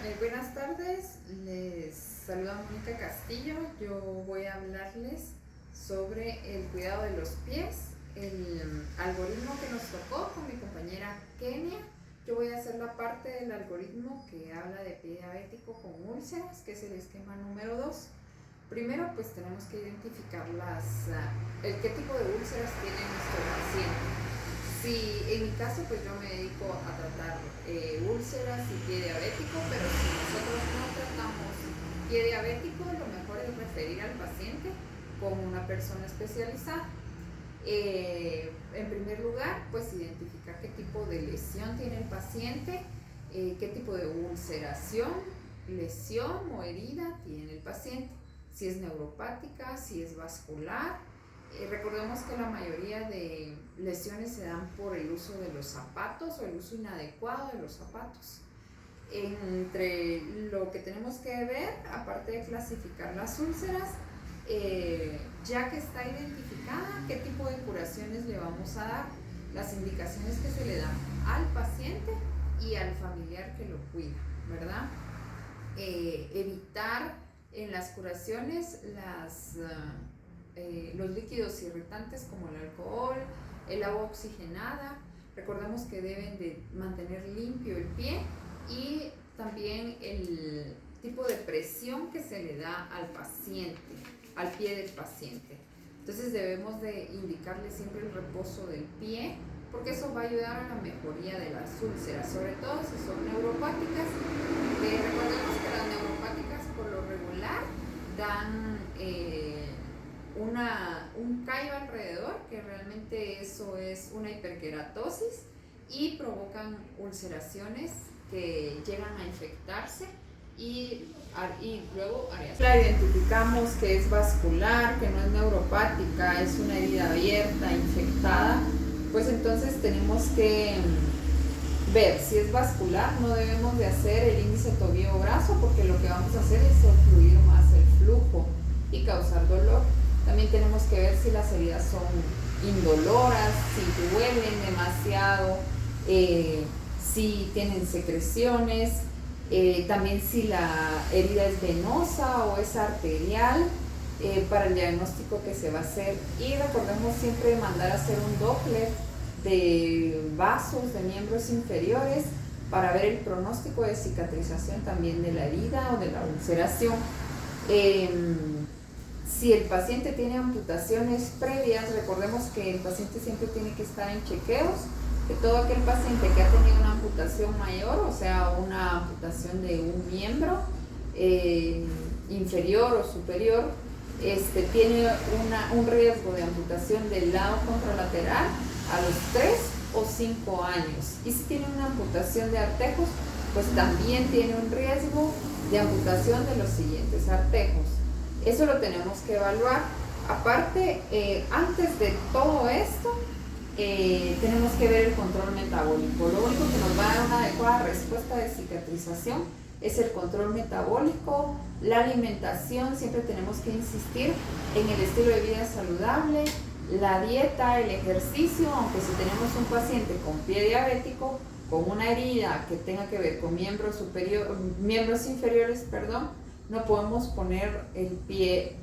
Buenas tardes, les saluda Mónica Castillo. Yo voy a hablarles sobre el cuidado de los pies, el algoritmo que nos tocó con mi compañera Kenia. Yo voy a hacer la parte del algoritmo que habla de pie diabético con úlceras, que es el esquema número 2. Primero, pues tenemos que identificar qué tipo de úlceras tiene nuestro paciente. Si en mi caso, pues yo me dedico a tratar úlceras y pie diabético, pero si nosotros no tratamos pie diabético, lo mejor es referir al paciente con una persona especializada. En primer lugar, pues identificar qué tipo de lesión tiene el paciente, qué tipo de ulceración, lesión o herida tiene el paciente, si es neuropática, si es vascular. Recordemos que la mayoría de lesiones se dan por el uso de los zapatos o el uso inadecuado de los zapatos. Entre lo que tenemos que ver, aparte de clasificar las úlceras, ya que está identificada, qué tipo de curaciones le vamos a dar, las indicaciones que se le dan al paciente y al familiar que lo cuida, ¿verdad? Evitar en las curaciones los líquidos irritantes como el alcohol, el agua oxigenada. Recordemos que deben de mantener limpio el pie y también el tipo de presión que se le da al paciente, al pie del paciente. Entonces debemos de indicarle siempre el reposo del pie, porque eso va a ayudar a la mejoría de las úlceras, sobre todo si son neuropáticas. Recordemos que las neuropáticas por lo regular dan un callo alrededor, que realmente eso es una hiperkeratosis, y provocan ulceraciones que llegan a infectarse y luego la identificamos que es vascular, que no es neuropática, es una herida abierta, infectada, pues entonces tenemos que ver si es vascular. No debemos de hacer el índice tobillo-brazo, porque lo que vamos a hacer es obstruir más el flujo y causar dolor. También tenemos que ver si las heridas son indoloras, si duelen demasiado, si tienen secreciones, también si la herida es venosa o es arterial, para el diagnóstico que se va a hacer. Y recordemos siempre mandar a hacer un Doppler de vasos, de miembros inferiores, para ver el pronóstico de cicatrización también de la herida o de la ulceración. Si el paciente tiene amputaciones previas, recordemos que el paciente siempre tiene que estar en chequeos, que todo aquel paciente que ha tenido una amputación mayor, o sea, una amputación de un miembro inferior o superior, tiene un riesgo de amputación del lado contralateral a los 3 o 5 años. Y si tiene una amputación de artejos, pues también tiene un riesgo de amputación de los siguientes artejos. Eso lo tenemos que evaluar. Aparte, antes de todo esto, tenemos que ver el control metabólico. Lo único que nos va a dar una adecuada respuesta de cicatrización es el control metabólico, la alimentación. Siempre tenemos que insistir en el estilo de vida saludable, la dieta, el ejercicio, aunque si tenemos un paciente con pie diabético, con una herida que tenga que ver con miembros inferiores, no podemos poner el pie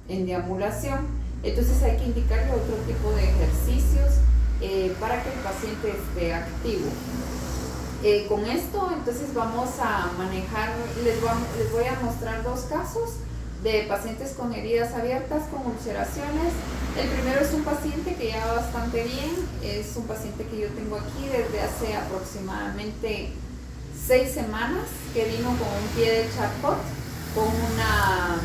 en deambulación. Entonces hay que indicarle otro tipo de ejercicios para que el paciente esté activo. Con esto entonces vamos a manejar, les voy a mostrar dos casos de pacientes con heridas abiertas, con ulceraciones. El primero es un paciente que ya va bastante bien, es un paciente que yo tengo aquí desde hace aproximadamente 6 semanas, que vino con un pie de Charcot, con una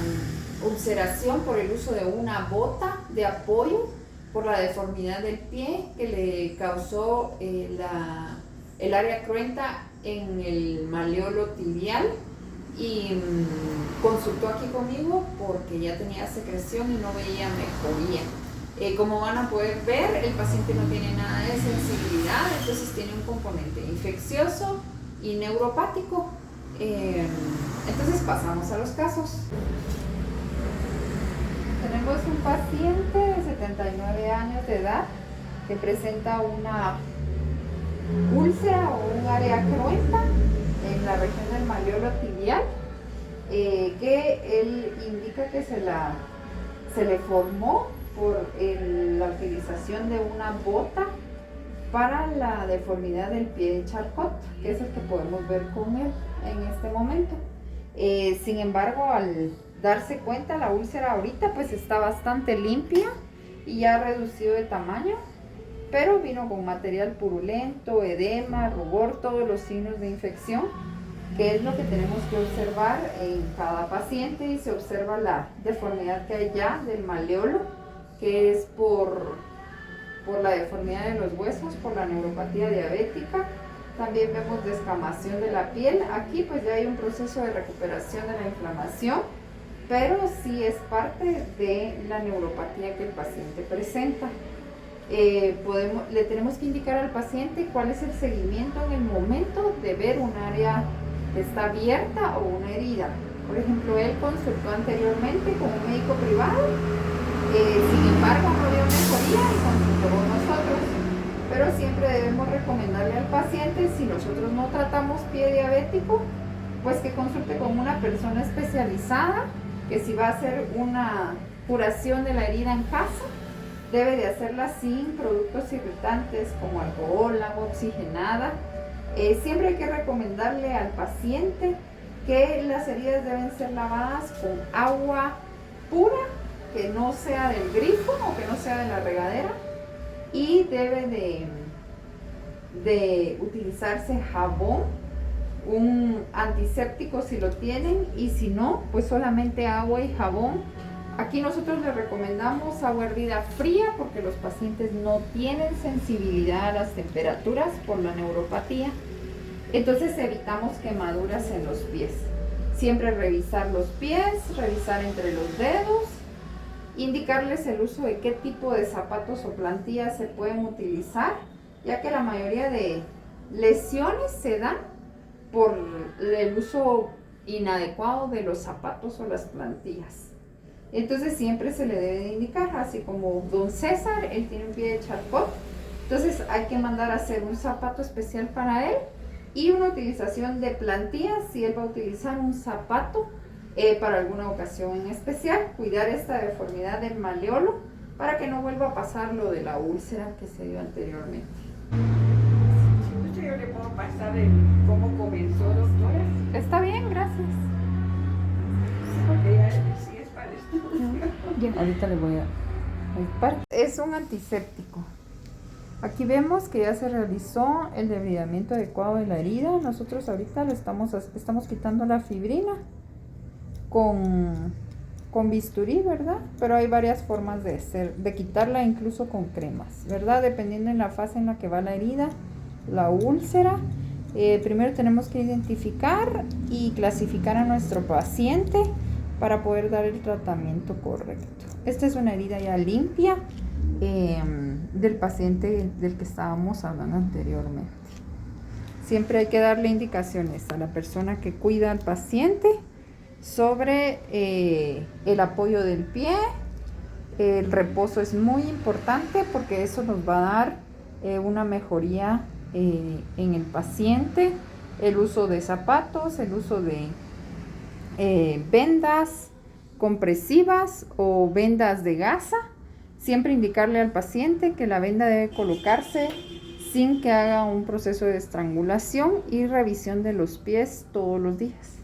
ulceración por el uso de una bota de apoyo, por la deformidad del pie que le causó el área cruenta en el maleolo tibial, y consultó aquí conmigo porque ya tenía secreción y no veía mejoría. Como van a poder ver, el paciente no tiene nada de sensibilidad, entonces tiene un componente infeccioso y neuropático. Entonces pasamos a los casos. Tenemos un paciente de 79 años de edad que presenta una úlcera o un área cruenta en en la región del malleolo tibial, que él indica que se le formó por la utilización de una bota para la deformidad del pie de Charcot, que es el que podemos ver con él en este momento. Sin embargo, al darse cuenta, la úlcera ahorita pues está bastante limpia y ya ha reducido de tamaño, pero vino con material purulento, edema, rubor, todos los signos de infección, que es lo que tenemos que observar en cada paciente, y se observa la deformidad que hay ya del malleolo, que es por la deformidad de los huesos, por la neuropatía diabética. También vemos descamación de la piel. Aquí pues ya hay un proceso de recuperación de la inflamación, pero sí es parte de la neuropatía que el paciente presenta. Le tenemos que indicar al paciente cuál es el seguimiento en el momento de ver un área que está abierta o una herida. Por ejemplo, él consultó anteriormente con un médico privado, sin embargo no vio mejoría y consultó con nosotros. Pero siempre debemos recomendarle al paciente, si nosotros no tratamos pie diabético, pues que consulte con una persona especializada, que si va a hacer una curación de la herida en casa, debe de hacerla sin productos irritantes como alcohol, agua oxigenada. Siempre hay que recomendarle al paciente que las heridas deben ser lavadas con agua pura, que no sea del grifo o que no sea de la regadera, y debe de utilizarse jabón, un antiséptico si lo tienen, y si no, pues solamente agua y jabón. Aquí nosotros les recomendamos agua hervida fría porque los pacientes no tienen sensibilidad a las temperaturas por la neuropatía. Entonces evitamos quemaduras en los pies. Siempre revisar los pies, revisar entre los dedos, indicarles el uso de qué tipo de zapatos o plantillas se pueden utilizar, ya que la mayoría de lesiones se dan por el uso inadecuado de los zapatos o las plantillas. Entonces siempre se le debe de indicar, así como don César, él tiene un pie de Charcot, entonces hay que mandar a hacer un zapato especial para él y una utilización de plantillas si él va a utilizar un zapato para alguna ocasión en especial. Cuidar esta deformidad del malleolo para que no vuelva a pasar lo de la úlcera que se dio anteriormente. Yo le puedo pasar cómo comenzó, doctora. Está bien, gracias. Porque ya sí es para esto. Bien, ahorita le voy a disparar. Es un antiséptico. Aquí vemos que ya se realizó el debridamiento adecuado de la herida. Nosotros ahorita le estamos quitando la fibrina con bisturí, ¿verdad? Pero hay varias formas de quitarla, incluso con cremas, ¿verdad? Dependiendo en la fase en la que va la herida, la úlcera. Primero tenemos que identificar y clasificar a nuestro paciente para poder dar el tratamiento correcto. Esta es una herida ya limpia del paciente del que estábamos hablando anteriormente. Siempre hay que darle indicaciones a la persona que cuida al paciente sobre el apoyo del pie. El reposo es muy importante porque eso nos va a dar una mejoría en el paciente. El uso de zapatos, el uso de vendas compresivas o vendas de gasa. Siempre indicarle al paciente que la venda debe colocarse sin que haga un proceso de estrangulación, y revisión de los pies todos los días.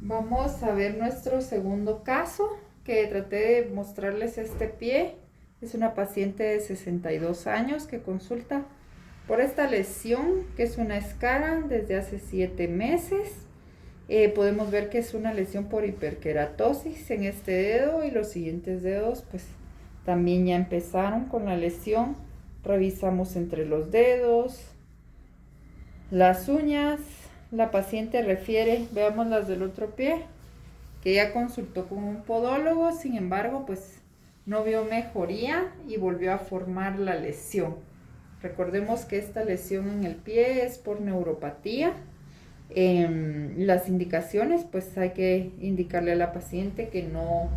Vamos a ver nuestro segundo caso, que traté de mostrarles este pie. Es una paciente de 62 años que consulta por esta lesión, que es una escara desde hace 7 meses. Podemos ver que es una lesión por hiperkeratosis en este dedo, y los siguientes dedos pues también ya empezaron con la lesión. Revisamos entre los dedos, las uñas. La paciente refiere, veamos las del otro pie, que ya consultó con un podólogo, sin embargo pues no vio mejoría y volvió a formar la lesión. Recordemos que esta lesión en el pie es por neuropatía. Las indicaciones, pues hay que indicarle a la paciente que no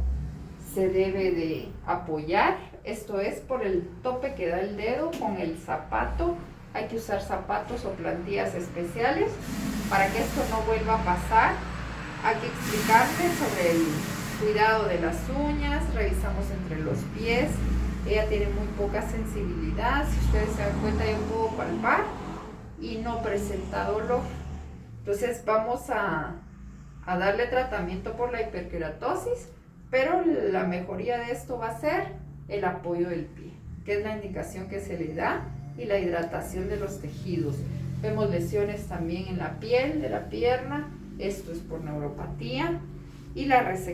se debe de apoyar, esto es por el tope que da el dedo con el zapato. Hay que usar zapatos o plantillas especiales para que esto no vuelva a pasar, hay que explicarle sobre el cuidado de las uñas. Revisamos entre los pies. Ella tiene muy poca sensibilidad, si ustedes se dan cuenta yo puedo palpar y no presenta dolor. Entonces vamos a darle tratamiento por la hiperkeratosis, pero la mejoría de esto va a ser el apoyo del pie, que es la indicación que se le da, y la hidratación de los tejidos. Vemos lesiones también en la piel de la pierna, esto es por neuropatía, y la resección